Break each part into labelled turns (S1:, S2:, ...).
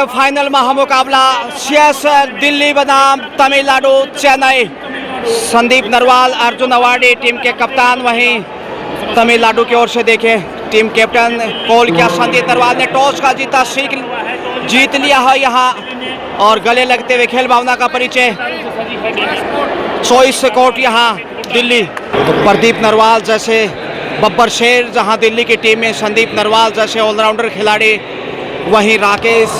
S1: Final महामुकाबला CS Delhi बनाम Tamil Nadu Chennai. Sandeep Narwal Arjun awardee team के कप्तान, वहीं तमिलनाडु की ओर से देखे टीम कैप्टन कॉल किया संदीप नरवाल ने, टॉस का जीत लिया है यहाँ और गले लगते हुए खेल भावना का परिचय। चॉइस कोर्ट यहाँ दिल्ली। प्रदीप नरवाल जैसे बब्बर शेर जहाँ दिल्ली की टीम में, संदीप नरवाल जैसे ऑलराउंडर खिलाड़ी, वहीं राकेश,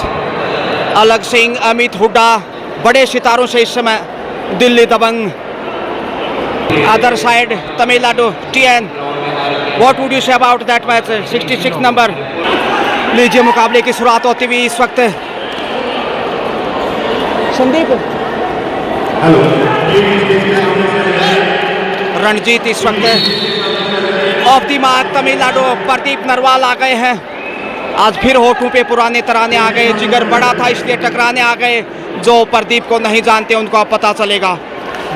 S1: अलग सिंह, अमित हुड्डा बड़े सितारों से इस समय Delhi Dabang. Other side Tamil Nadu TN। What would you say about that match? 66 number. लीजिए मुकाबले की शुरुआत होती हुई इस वक्त। संदीप रणजीत इस वक्त off the mark. Tamil Nadu Pradeep Narwal आ गए हैं। आज फिर होठों पे पुराने तराने आ गए। जिगर बड़ा था इसलिए टकराने आ गए। जो प्रदीप को नहीं जानते उनको अब पता चलेगा।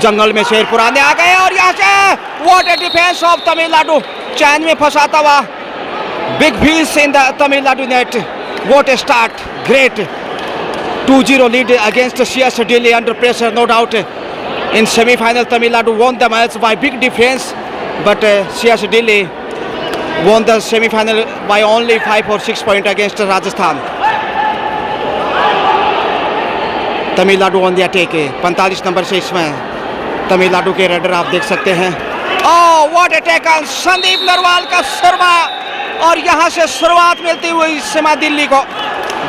S1: जंगल में शेर पुराने आ गए और यहाँ से what a defence of Tamil Nadu. Chain में फंसाता हुआ big feels in the Tamil Nadu net. What a start, great. 2-0 lead against CS Delhi under pressure, no doubt. In semi-final, Tamil Nadu won the match by big difference, but CS Delhi won the semi-final by only 5 or 6 points against Rajasthan. Tamil Nadu on the attack. 45 number से इसमें तमिलनाडु के raider आप देख सकते हैं। Oh, what attack on Sandeep Narwal का शर्मा, और यहाँ से शुरुआत मिलती हुई इस समय दिल्ली को।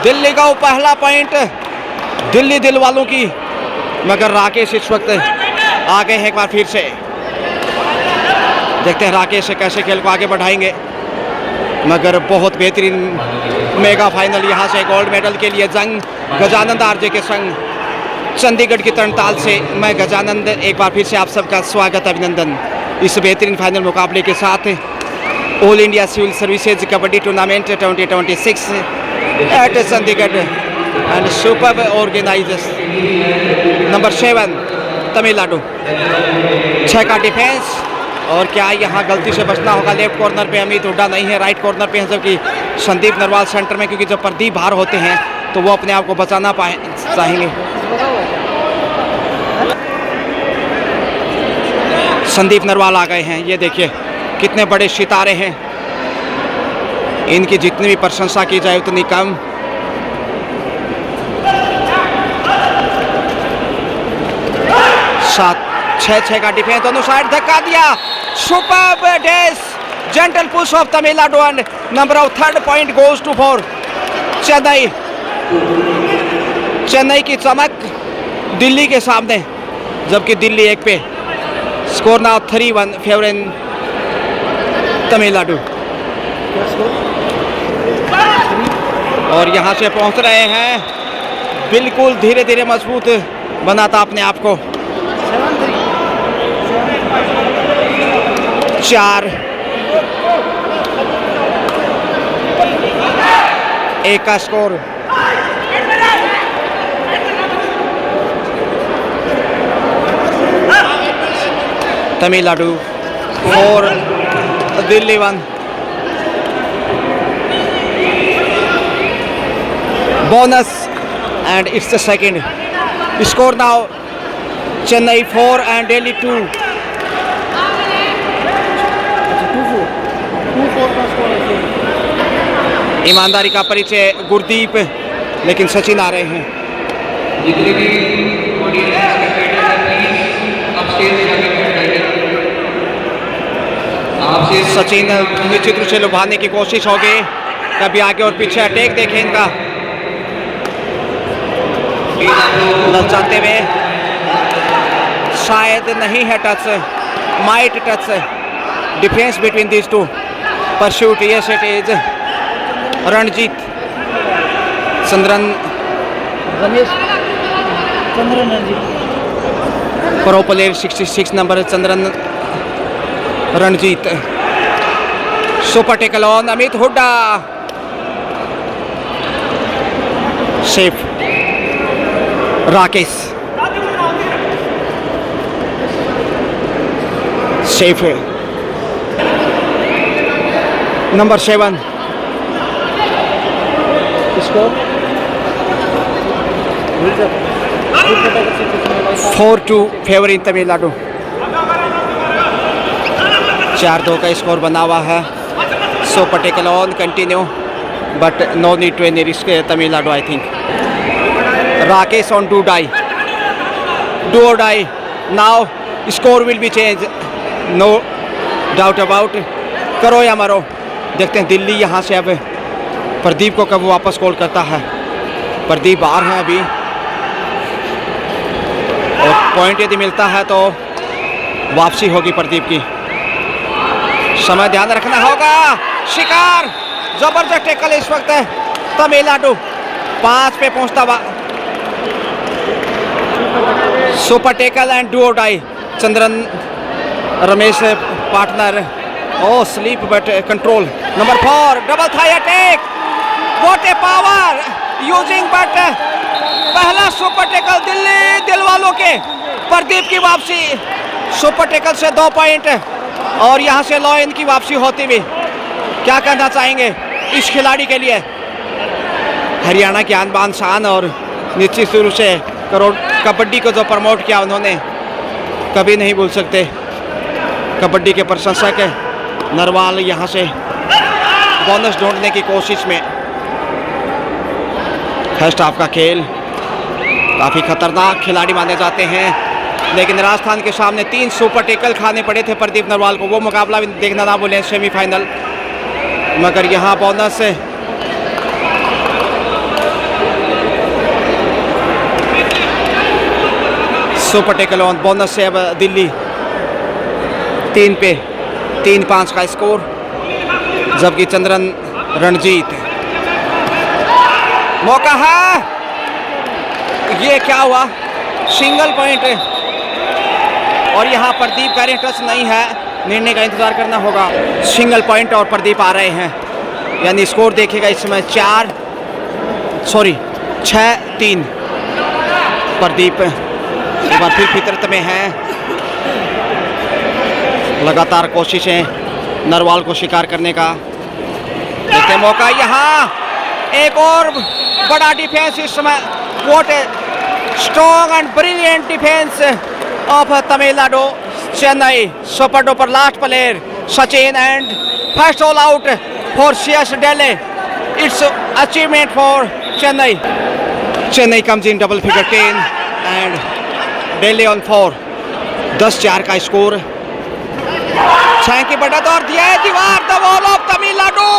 S1: दिल्ली का वो पहला पॉइंट दिल्ली दिल वालों की, मगर राकेश इस वक्त आ गए हैं एक बार फिर से। देखते हैं राकेश से कैसे खेल को आगे बढ़ाएंगे, मगर बहुत बेहतरीन मेगा फाइनल यहाँ से गोल्ड मेडल के लिए जंग गजानंद आरजे के संग चंडीगढ़ की तरणताल से। मैं गजानंद एक बार फिर से आप सबका स्वागत, अभिनंदन इस बेहतरीन फाइनल मुकाबले के साथ। All India civil services kabaddi tournament 2026 at Chandigarh and super organisers. Number 7 Tamil Nadu, 6 का डिफेंस। और क्या यहाँ गलती से बचना होगा? लेफ्ट कॉर्नर पे अमित हुड्डा नहीं है, राइट कॉर्नर पे है जबकि संदीप नरवाल सेंटर में, क्योंकि जब प्रदीप बाहर होते हैं तो वो अपने आप को बचाना चाहेंगे। संदीप नरवाल आ गए हैं। ये देखिए कितने बड़े सितारे हैं, इनकी जितनी भी प्रशंसा की जाए उतनी कम। सात 6 का डिफेंस, दोनों साइड धक्का दिया। सुपर्ब डेस, gentle push of Tamil Nadu and number of 3rd point goes to for Chennai. Chennai की चमक दिल्ली के सामने, जबकि दिल्ली 1 पे। Score now 3-1 favouring Tamil Nadu. और यहाँ से पहुँच रहे हैं, बिल्कुल धीरे धीरे मजबूत बनाता अपने आप को। 4 1 का score. Tamil Nadu 4 Delhi 1। bonus and it's the second. Score now Chennai 4 and Delhi 2. ईमानदारी का परिचय गुरदीप, लेकिन सचिन आ रहे हैं। सचिन निश्चित रूप से लुभाने की कोशिश होगी, कभी आगे और पीछे अटैक देखें इनका ललचाते हुए। शायद नहीं है touch, might touch defence between these two. Pursuit yes it is. Ranjit Chandran pro player 66 number Chandran Ranjit. Super tackle on Amit Hooda, safe. Rakesh safe है। Number 7 score 4-2 favour in Tamil Nadu. 4-2 का स्कोर बना हुआ है। सो Patekal on continue but no need to any risk Tamil Nadu I think. Rakesh on do or die. Now score will be changed, no doubt about. करो या मरो। देखते हैं दिल्ली यहाँ से अब प्रदीप को कब वापस कॉल करता है। प्रदीप बाहर है अभी और पॉइंट यदि मिलता है तो वापसी होगी प्रदीप की। समय ध्यान रखना होगा। शिकार जबरदस्त टैकल इस वक्त है तमिलनाडु 5 पे पहुंचता हुआ। Super tackle and do or die. Chandran Ramesh partner ओ slip but control. Number 4 double thigh attack. What a power using but पहला सुपर टैकल दिल्ली दिलवालों के। प्रदीप की वापसी सुपर टैकल से 2 पॉइंट और यहाँ से लॉ इन की वापसी होती हुई। क्या कहना चाहेंगे इस खिलाड़ी के लिए? हरियाणा की आन बान शान और निश्चित रूप से कबड्डी को जो प्रमोट किया उन्होंने कभी नहीं भूल सकते। कबड्डी के प्रशंसक नरवाल यहाँ से बोनस ढूंढने की कोशिश में। फर्स्ट हाफ का खेल काफ़ी खतरनाक खिलाड़ी माने जाते हैं, लेकिन राजस्थान के सामने 3 सुपर टैकल खाने पड़े थे प्रदीप नरवाल को। वो मुकाबला भी देखना ना बोले सेमीफाइनल, मगर यहाँ bonus super tackle on bonus से अब दिल्ली 3 पे 3-5 का स्कोर, जबकि चंद्रन रणजीत मौका है। ये क्या हुआ? सिंगल पॉइंट और यहाँ प्रदीप का टच नहीं है। निर्णय का इंतजार करना होगा। सिंगल पॉइंट और प्रदीप आ रहे हैं, यानी स्कोर देखेगा इस समय 6-3। प्रदीप एक बार फिर फितरत में है। लगातार कोशिशें नरवाल को शिकार करने का। देखते मौका यहाँ, एक और बड़ा डिफेंस इस समय। What a strong and brilliant defence of Tamil Nadu. Chennai super duper last player Sachin and first all out for CS Delhi. It's achievement for Chennai. Chennai comes in double figure 10 and Delhi on 4. 10-4 का score. 6 की बढ़त और दिया है दीवार। The wall of Tamil Nadu.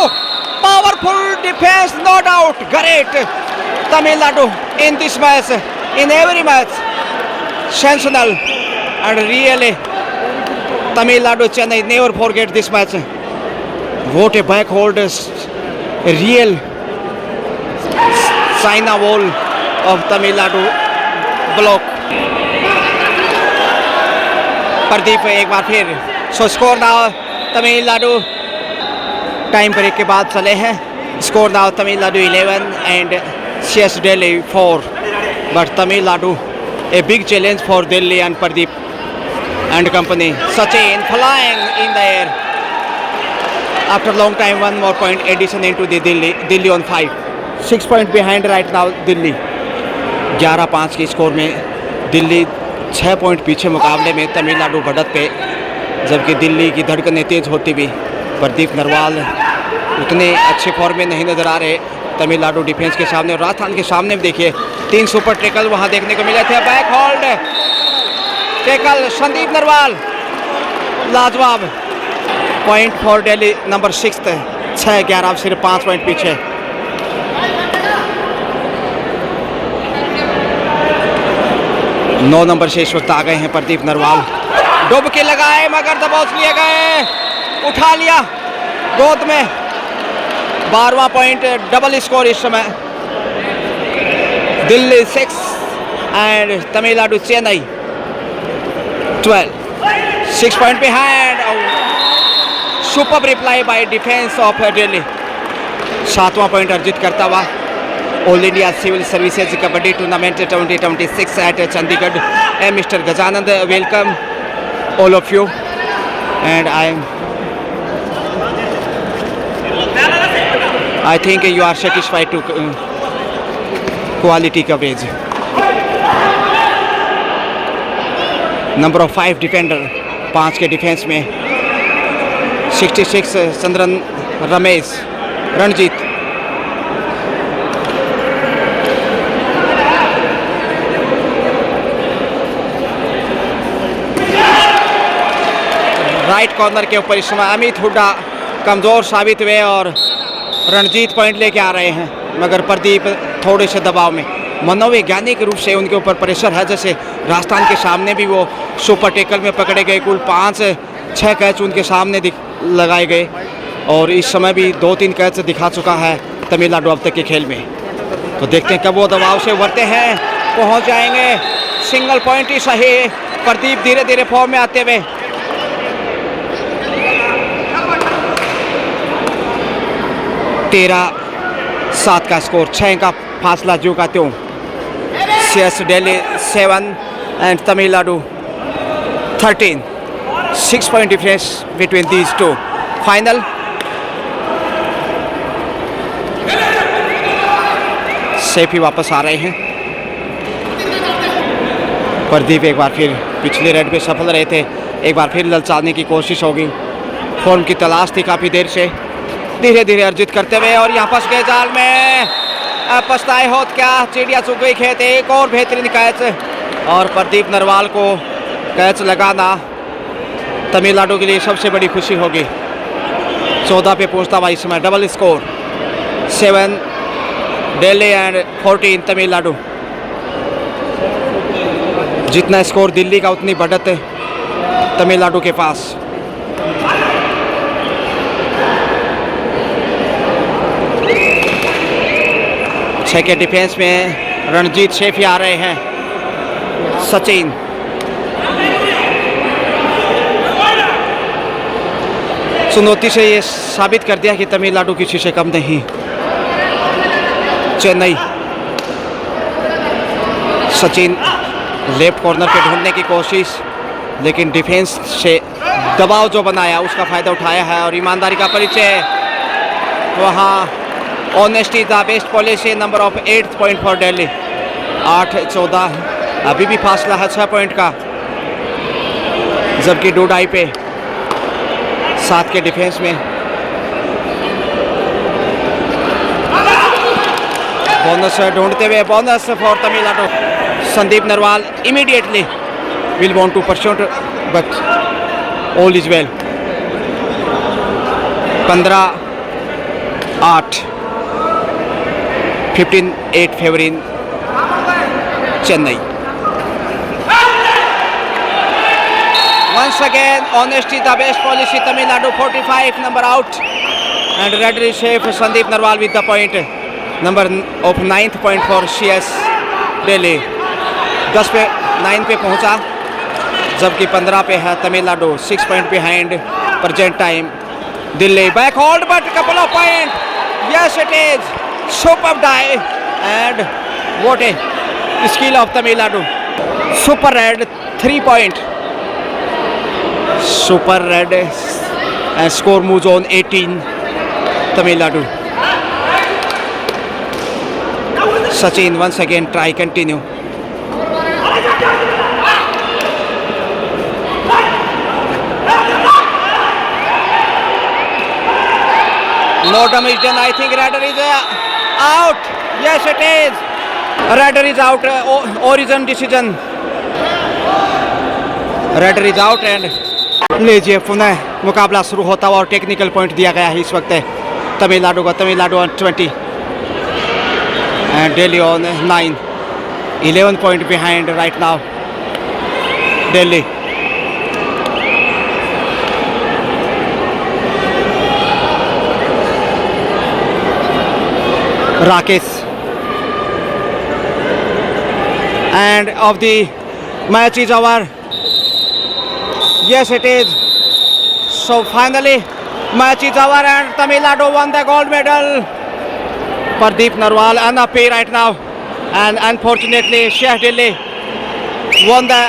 S1: Powerful defence no doubt. Great Tamil Nadu in this match, in every match. Sensational and really Tamil Nadu Chennai never forget this match. What a back hold, a real China wall of Tamil Nadu block. Pradeep एक बार फिर। So score now Tamil Nadu time break के बाद चले हैं। Score now Tamil Nadu 11 and CS Delhi 4. But Tamil Nadu a big challenge for Delhi and Pradeep and company. Sachin flying in the air. After long time, 1 more point addition into the Delhi on 5. 6 point behind right now Delhi. 11-5 के score में Delhi 6 point पीछे। मुकाबले में तमिलनाडु बढ़त पे, जबकि दिल्ली की धड़कनें तेज होती भी। प्रदीप नरवाल उतने अच्छे फॉर्म में नहीं नजर आ रहे तमिलनाडु डिफेंस के सामने। और राजस्थान के सामने भी देखिए 3 सुपर टैकल वहां देखने को मिले थे। Back hold tackle Sandeep Narwal लाजवाब। पॉइंट फॉर दिल्ली नंबर 6 6-11 सिर्फ 5 पॉइंट पीछे। नौ नंबर से इस वक्त आ गए हैं प्रदीप नरवाल। डुबकी लगाए मगर दबोच लिए गए। उठा लिया गोद में। 12वां पॉइंट डबल स्कोर इस समय। Delhi 6 and Tamil Nadu Chennai 12. 6 point behind. Superb reply by defense of Delhi. 7वां पॉइंट अर्जित करता हुआ all India civil services kabaddi tournament 2026 at Chandigarh. And Mr. Gajanand, welcome all of you. And I think you are satisfied to quality coverage. Number of 5 defender, 5 के defence में 66 Chandran Ramesh Ranjit. Right corner के ऊपर इस समय अमित हुड्डा कमज़ोर साबित हुए और रणजीत पॉइंट लेके आ रहे हैं, मगर प्रदीप थोड़े से दबाव में। मनोवैज्ञानिक रूप से उनके ऊपर प्रेशर है, जैसे राजस्थान के सामने भी वो सुपर टेकल में पकड़े गए, कुल 5-6 कैच उनके सामने लगाए गए और इस समय भी 2-3 कैच दिखा चुका है तमिलनाडु अब तक के खेल में। तो देखते हैं कब वो दबाव से उभरते हैं, पहुंच जाएंगे। सिंगल पॉइंट ही सही, प्रदीप धीरे धीरे फॉर्म में आते हुए। तेरह 7 का स्कोर, 6 का फासला जो का त्यों। CS Delhi 7 and Tamil Nadu 13, 6 point difference between these two. Final safe ही वापस आ रहे हैं। प्रदीप एक बार फिर पिछले रेड पे सफल रहे थे, एक बार फिर ललचाने की कोशिश होगी। फॉर्म की तलाश थी काफ़ी देर से, धीरे धीरे अर्जित करते हुए और यहाँ फंस गए जाल में। पछताए होत क्या, चिड़िया चुग गई खेत। एक और बेहतरीन कैच और प्रदीप नरवाल को कैच लगाना तमिलनाडु के लिए सबसे बड़ी खुशी होगी। 14 पे पहुँचता हुआ इस समय double score, 7 Delhi and 14 Tamil Nadu. जितना स्कोर दिल्ली का उतनी बढ़त तमिलनाडु के पास। छह के डिफेंस में रणजीत शेफी आ रहे हैं। सचिन चुनौती से ये साबित कर दिया कि तमिलनाडु किसी से कम नहीं। चेन्नई, सचिन लेफ्ट कॉर्नर पे ढूंढने की कोशिश, लेकिन डिफेंस से दबाव जो बनाया उसका फ़ायदा उठाया है और ईमानदारी का परिचय। वहाँ honesty the best policy. Number of 8 point for Delhi, 8-14। अभी भी फासला है 6 पॉइंट का, जबकि डोडाई पे 7 के डिफेंस में। बोनस ढूंढते हुए, bonus for Tamil Nadu. Sandeep Narwal immediately will want to pursue but all is well. 15-8, 15-8 favouring Chennai. Once again, honesty the best policy. Tamil Nadu 45 number out and red receive Sandeep Narwal with the point. Number of 9th point for CS Delhi. 10 पे 9 पे पहुंचा, जबकि 15 पे है Tamil Nadu. 6 point behind present time Delhi. Back hold but couple of point. Yes it is. Superb dive and what a skill of Tamil Nadu. Super Red 3 point. Super Red and score moves on 18 Tamil Nadu. Sachin once again try continue. No damage done. I think Raider is out. Yes, it is. Raider is out. Origin decision. Raider is out and लीजिए पुनः मुकाबला शुरू होता हुआ और technical point दिया गया है इस वक्त तमिलनाडु का। Tamil Nadu on 20 and Delhi on 9, 11 point behind right now Delhi. Rakesh and of the match is over. Yes it is. So finally match is over and Tamil Nadu won the gold medal. Pradeep Narwal unhappy right now and unfortunately Sheikh Delhi won the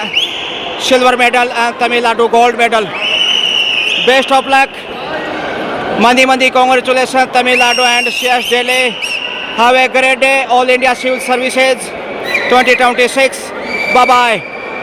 S1: silver medal and Tamil Nadu gold medal. Best of luck. Many congratulations Tamil Nadu and Sheikh Delhi. Have a great day. All India Civil Services 2026. Bye bye.